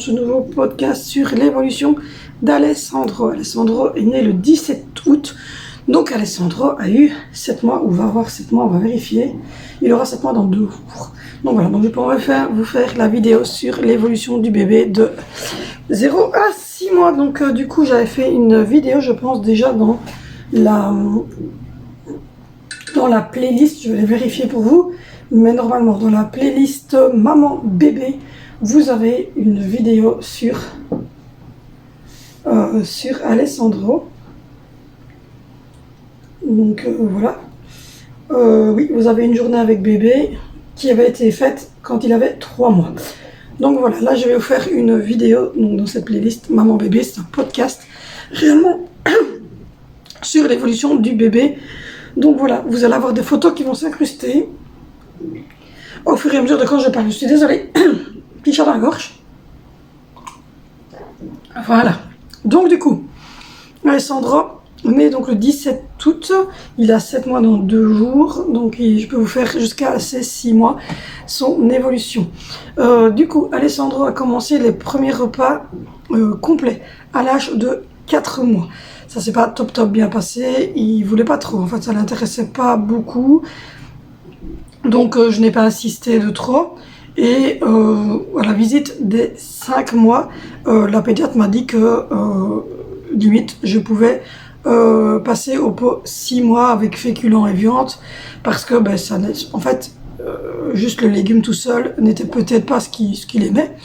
ce nouveau podcast sur l'évolution d'Alessandro. Alessandro est né le 17 août, donc Alessandro a eu 7 mois, ou va avoir 7 mois, on va vérifier. Il aura 7 mois dans 2 jours. Donc voilà, donc je pourrais vous faire la vidéo sur l'évolution du bébé de 0 à 6 mois. Donc du coup, j'avais fait une vidéo, je pense déjà dans la playlist, je vais vérifier pour vous. Mais normalement, dans la playlist Maman Bébé, vous avez une vidéo sur Alessandro. Donc voilà. Oui, vous avez une journée avec bébé qui avait été faite quand il avait 3 mois. Donc voilà, là je vais vous faire une vidéo donc, dans cette playlist Maman Bébé. C'est un podcast réellement sur l'évolution du bébé. Donc voilà, vous allez avoir des photos qui vont s'incruster au fur et à mesure de quand je parle. Je suis désolée, petit chat dans la gorge. Voilà. Donc du coup, Alessandro né donc le 17 août, il a 7 mois dans 2 jours, donc je peux vous faire jusqu'à ses 6 mois son évolution. Du coup, Alessandro a commencé les premiers repas complets à l'âge de 4 mois. Ça s'est pas top bien passé, il voulait pas trop, en fait ça l'intéressait pas beaucoup. Donc je n'ai pas insisté de trop. Et à la visite des 5 mois, la pédiatre m'a dit que limite je pouvais passer au pot 6 mois avec féculents et viande, parce que ben, ça, en fait juste le légume tout seul n'était peut-être pas ce qu'il aimait.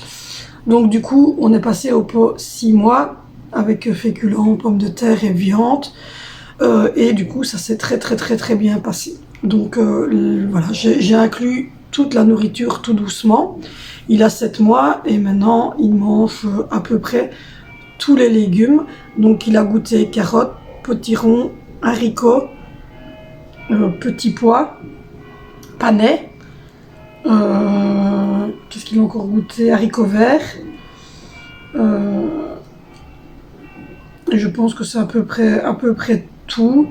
Donc du coup on est passé au pot 6 mois avec féculents, pommes de terre et viande, et du coup ça s'est très bien passé. Donc voilà, j'ai inclus toute la nourriture tout doucement. Il a 7 mois et maintenant il mange à peu près tous les légumes. Donc il a goûté carottes, potiron, haricots, petits pois, panais. Qu'est-ce qu'il a encore goûté? Haricots verts. Et je pense que c'est à peu près tout.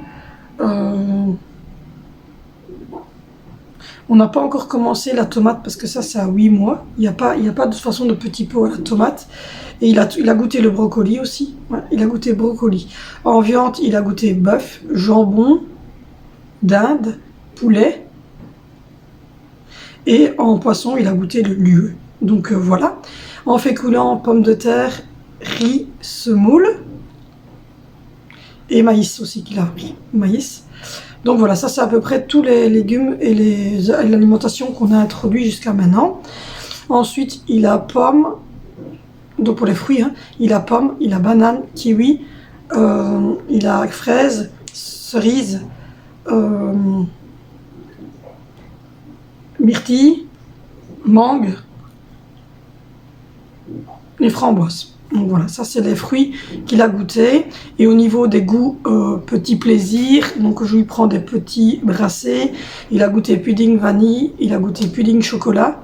On n'a pas encore commencé la tomate parce que ça c'est à 8 mois. Il n'y a pas de façon de petit pot à la tomate. Et il a goûté le brocoli aussi. Ouais, il a goûté brocoli. En viande, il a goûté bœuf, jambon, dinde, poulet. Et en poisson, il a goûté le lieu. Donc voilà. En féculents, pommes de terre, riz, semoule. Et maïs aussi qu'il a pris. Maïs. Donc voilà, ça c'est à peu près tous les légumes et l'alimentation qu'on a introduit jusqu'à maintenant. Ensuite, il a pomme, donc pour les fruits, hein, il a pomme, il a banane, kiwi, il a fraise, cerise, myrtille, mangue, les framboises. Donc voilà, ça c'est les fruits qu'il a goûté. Et au niveau des goûts, petit plaisir, donc je lui prends des petits brassés. Il a goûté pudding vanille, il a goûté pudding chocolat,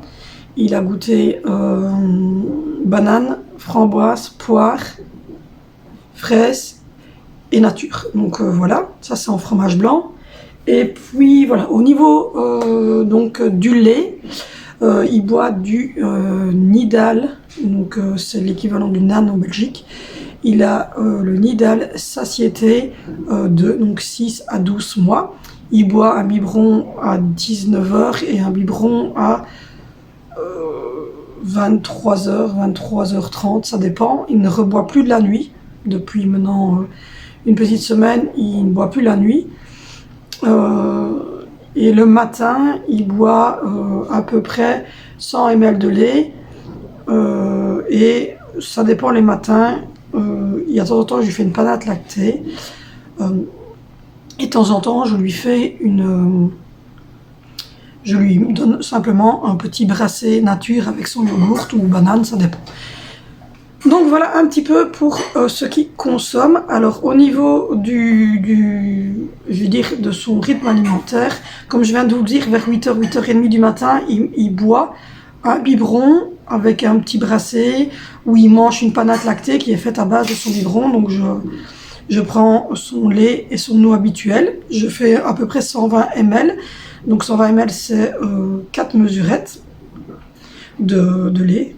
il a goûté banane, framboise, poire, fraise et nature. Donc voilà, ça c'est en fromage blanc. Et puis voilà, au niveau donc du lait, il boit du Nidal, donc c'est l'équivalent du NAN en Belgique. Il a le Nidal Satiété de donc 6 à 12 mois. Il boit un biberon à 19h et un biberon à 23h, 23h30, ça dépend. Il ne reboit plus de la nuit. Depuis maintenant une petite semaine, il ne boit plus la nuit. Et le matin, il boit à peu près 100 ml de lait. Et ça dépend les matins. Il y a de temps en temps, je lui fais une panade lactée. Et de temps en temps, je lui donne simplement un petit brassé nature avec son yogourt ou banane, ça dépend. Donc voilà un petit peu pour ce qui consomme. Alors au niveau je veux dire, de son rythme alimentaire, comme je viens de vous le dire, vers 8h, 8h30 du matin, il boit un biberon avec un petit brassé où il mange une panade lactée qui est faite à base de son biberon. Donc je prends son lait et son eau habituelle. Je fais à peu près 120 ml. Donc 120 ml c'est 4 mesurettes de lait.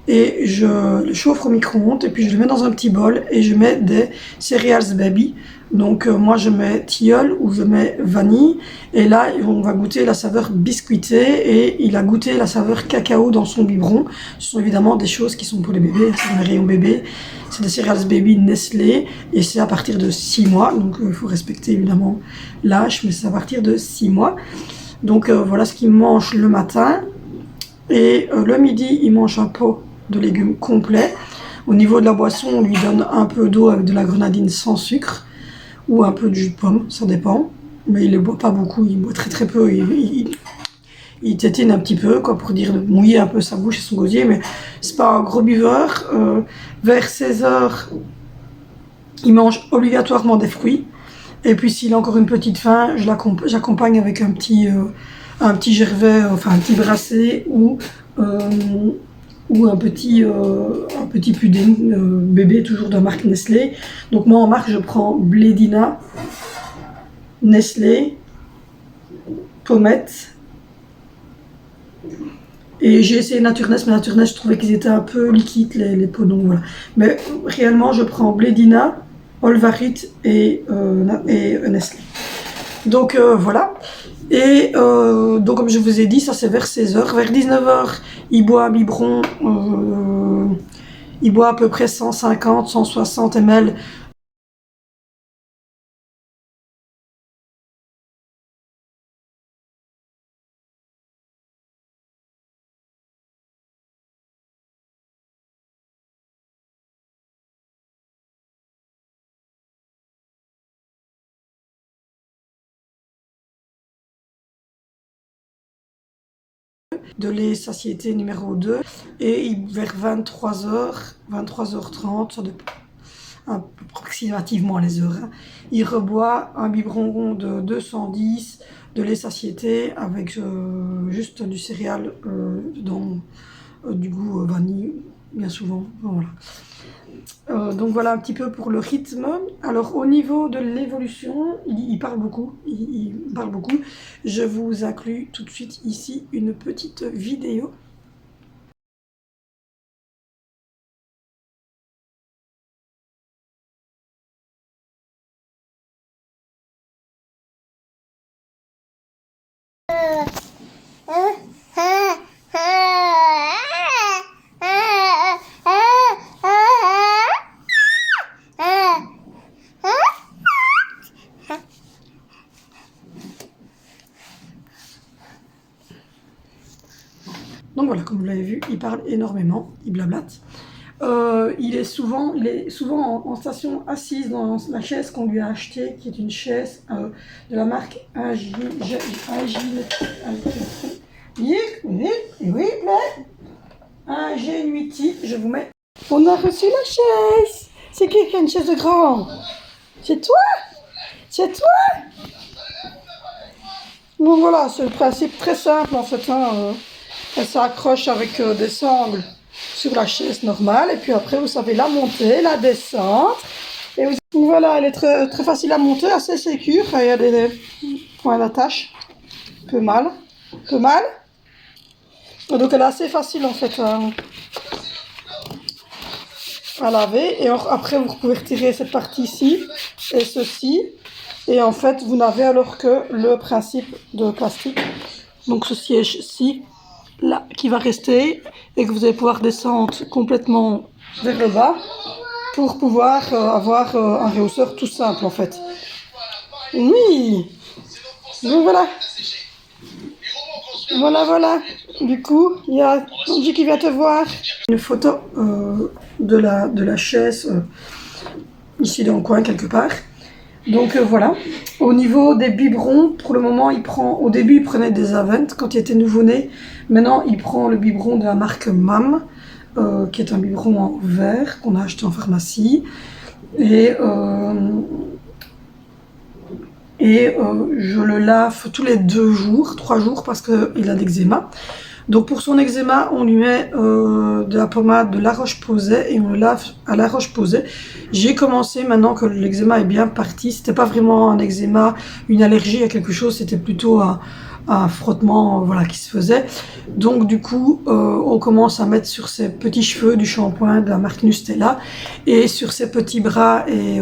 et je le chauffe au micro-ondes et puis je le mets dans un petit bol et je mets des Cereals Baby. Donc moi je mets tilleul ou je mets vanille et là on va goûter la saveur biscuitée et il a goûté la saveur cacao dans son biberon. Ce sont évidemment des choses qui sont pour les bébés, c'est dans les rayons bébés. C'est des Cereals Baby Nestlé et c'est à partir de 6 mois. Donc il faut respecter évidemment l'âge, mais c'est à partir de 6 mois. Donc voilà ce qu'il mange le matin. Et le midi, il mange un pot de légumes complet. Au niveau de la boisson, on lui donne un peu d'eau avec de la grenadine sans sucre ou un peu de jus de pomme, ça dépend. Mais il ne boit pas beaucoup, il boit très très peu. Il tétine un petit peu, quoi, pour dire de mouiller un peu sa bouche et son gosier, mais c'est pas un gros buveur. Vers 16 heures, il mange obligatoirement des fruits. Et puis s'il a encore une petite faim, j'accompagne avec un petit gervais, enfin un petit brassé ou un petit pudding bébé, toujours de marque Nestlé. Donc moi en marque, je prends Blédina, Nestlé, Pommette. Et j'ai essayé Naturness, mais Naturness, je trouvais qu'ils étaient un peu liquides, les pots, donc voilà. Mais réellement, je prends Blédina, Olvarit et Nestlé. Donc voilà. Et donc comme je vous ai dit, ça c'est vers 16 heures. Vers 19 heures, il boit un biberon, il boit à peu près 150, 160 ml. De lait satiété numéro 2 et vers 23h, 23h30, ça dépend approximativement les heures, hein, il reboit un biberon de 210 de lait satiété avec juste du céréal dans du goût vanille, bien souvent. Voilà. Donc voilà un petit peu pour le rythme. Alors au niveau de l'évolution, il parle beaucoup, il parle beaucoup. Je vous inclus tout de suite ici une petite vidéo. Donc voilà, comme vous l'avez vu, il parle énormément, il blablate. Il est souvent en station assise dans la chaise qu'on lui a achetée, qui est une chaise de la marque Ingenuity. Je vous mets. On a reçu la chaise. C'est qui a une chaise de grand? C'est toi? C'est toi? Donc voilà, c'est le principe très simple en fait. Hein, elle s'accroche avec des sangles sur la chaise normale et puis après vous savez la monter, la descendre et voilà, elle est très, très facile à monter, assez sécure. Il y a des points d'attache, peu mal, donc elle est assez facile en fait à laver et après vous pouvez retirer cette partie ici et ceci et en fait vous n'avez alors que le principe de plastique, donc ce siège-ci là qui va rester et que vous allez pouvoir descendre complètement vers le bas pour pouvoir avoir un rehausseur tout simple en fait. Oui, donc voilà. Voilà. Du coup, il y a Angie qui vient te voir. Une photo de la chaise ici dans le coin quelque part. Donc voilà. Au niveau des biberons, pour le moment, au début, il prenait des Avent quand il était nouveau-né. Maintenant, il prend le biberon de la marque MAM, qui est un biberon en verre qu'on a acheté en pharmacie. Et je le lave tous les 2 jours, 3 jours parce qu'il a d'eczéma. Donc pour son eczéma, on lui met de la pommade de La Roche-Posay et on le lave à La Roche-Posay. J'ai commencé maintenant que l'eczéma est bien parti. C'était pas vraiment un eczéma, une allergie à quelque chose, c'était plutôt un frottement voilà, qui se faisait. Donc du coup, on commence à mettre sur ses petits cheveux du shampoing de la marque Nustella et sur ses petits bras et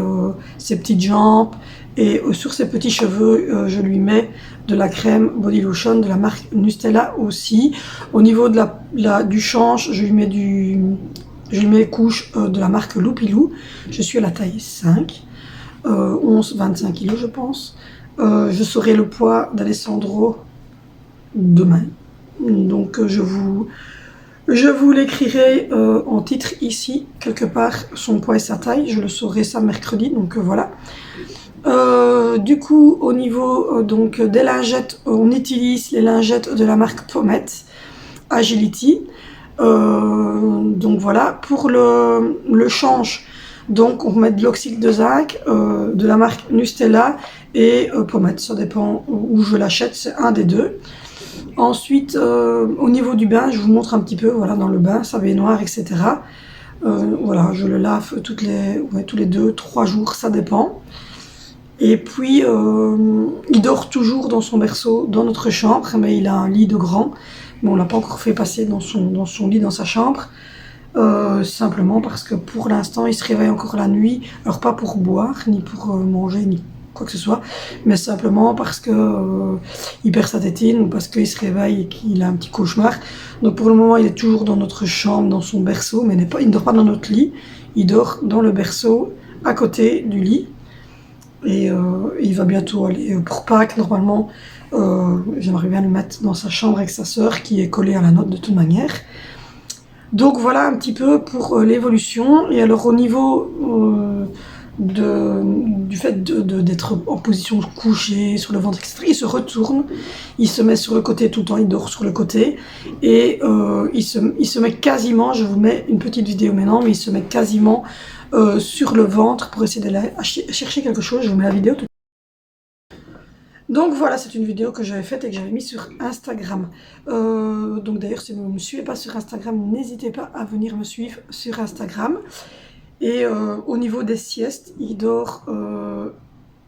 ses petites jambes et sur ses petits cheveux, je lui mets de la crème body lotion de la marque Nustella aussi. Au niveau de du change, je lui mets les couches de la marque Loupilou. Je suis à la taille 5, 11-25 kg je pense. Je saurai le poids d'Alessandro demain. Donc je vous l'écrirai en titre ici, quelque part, son poids et sa taille. Je le saurai ça mercredi, donc voilà. Du coup, au niveau donc des lingettes, on utilise les lingettes de la marque Pommette Agility. Donc voilà, pour le change, donc on met de l'oxyde de zinc de la marque Nustella et Pommette, ça dépend où je l'achète, c'est un des deux. Ensuite, au niveau du bain, je vous montre un petit peu, voilà, dans le bain, sa baignoire, etc. Voilà, je le lave tous les 2-3 jours, ça dépend. Et puis, il dort toujours dans son berceau, dans notre chambre, mais il a un lit de grand. Mais on l'a pas encore fait passer dans son lit, dans sa chambre. Simplement parce que pour l'instant, il se réveille encore la nuit. Alors pas pour boire, ni pour manger, ni quoi que ce soit. Mais simplement parce que il perd sa tétine ou parce qu'il se réveille et qu'il a un petit cauchemar. Donc pour le moment, il est toujours dans notre chambre, dans son berceau, mais il ne dort pas dans notre lit. Il dort dans le berceau, à côté du lit. Et il va bientôt aller pour Pâques, normalement. J'aimerais bien le mettre dans sa chambre avec sa sœur qui est collée à la note de toute manière. Donc voilà un petit peu pour l'évolution. Et alors au niveau du fait d'être en position couchée sur le ventre, etc., il se retourne, il se met sur le côté tout le temps, il dort sur le côté. Et il se met quasiment, je vous mets une petite vidéo maintenant, mais il se met quasiment sur le ventre pour essayer d'aller chercher quelque chose. Je vous mets la vidéo tout. Donc voilà, c'est une vidéo que j'avais faite et que j'avais mise sur Instagram. Donc d'ailleurs, si vous ne me suivez pas sur Instagram, n'hésitez pas à venir me suivre sur Instagram. Et au niveau des siestes, il dort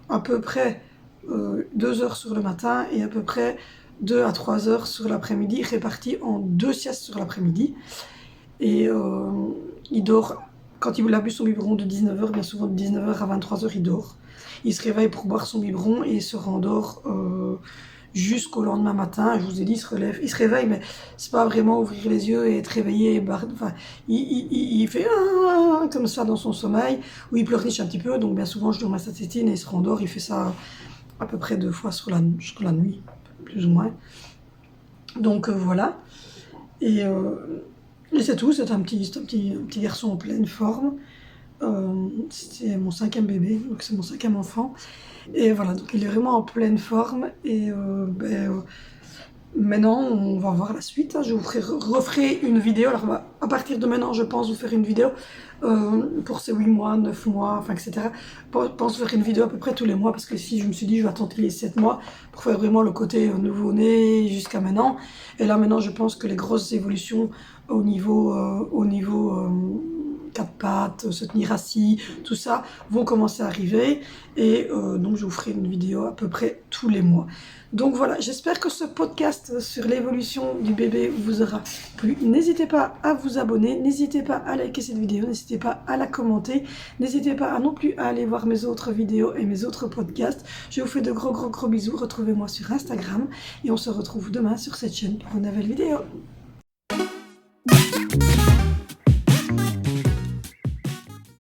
à peu près 2 heures sur le matin et à peu près 2 à 3 heures sur l'après-midi, réparties en 2 siestes sur l'après-midi. Et il dort, quand il a bu son biberon de 19h, bien souvent de 19h à 23h, il dort. Il se réveille pour boire son biberon et il se rendort jusqu'au lendemain matin. Je vous ai dit, il se réveille, mais c'est pas vraiment ouvrir les yeux et être réveillé. Enfin, il fait comme ça dans son sommeil, ou il pleurniche un petit peu. Donc bien souvent, je lui remets sa tétine et il se rendort. Il fait ça à peu près 2 fois sur la nuit, plus ou moins. Donc voilà. Et c'est tout. C'est un petit garçon en pleine forme. C'est mon 5e bébé, donc c'est mon 5e enfant. Et voilà, donc il est vraiment en pleine forme. Et maintenant, on va voir la suite. Je vous referai une vidéo. Alors, à partir de maintenant, je pense vous faire une vidéo pour ces 8 mois, 9 mois, enfin, etc. Je pense faire une vidéo à peu près tous les mois parce que si je me suis dit, je vais attendre les 7 mois pour faire vraiment le côté nouveau-né jusqu'à maintenant. Et là, maintenant, je pense que les grosses évolutions au niveau 4 pattes, se tenir assis, tout ça, vont commencer à arriver. Et donc, je vous ferai une vidéo à peu près tous les mois. Donc voilà, j'espère que ce podcast sur l'évolution du bébé vous aura plu. N'hésitez pas à vous abonner, n'hésitez pas à liker cette vidéo, n'hésitez pas à la commenter, n'hésitez pas non plus à aller voir mes autres vidéos et mes autres podcasts. Je vous fais de gros bisous, retrouvez-moi sur Instagram et on se retrouve demain sur cette chaîne pour une nouvelle vidéo.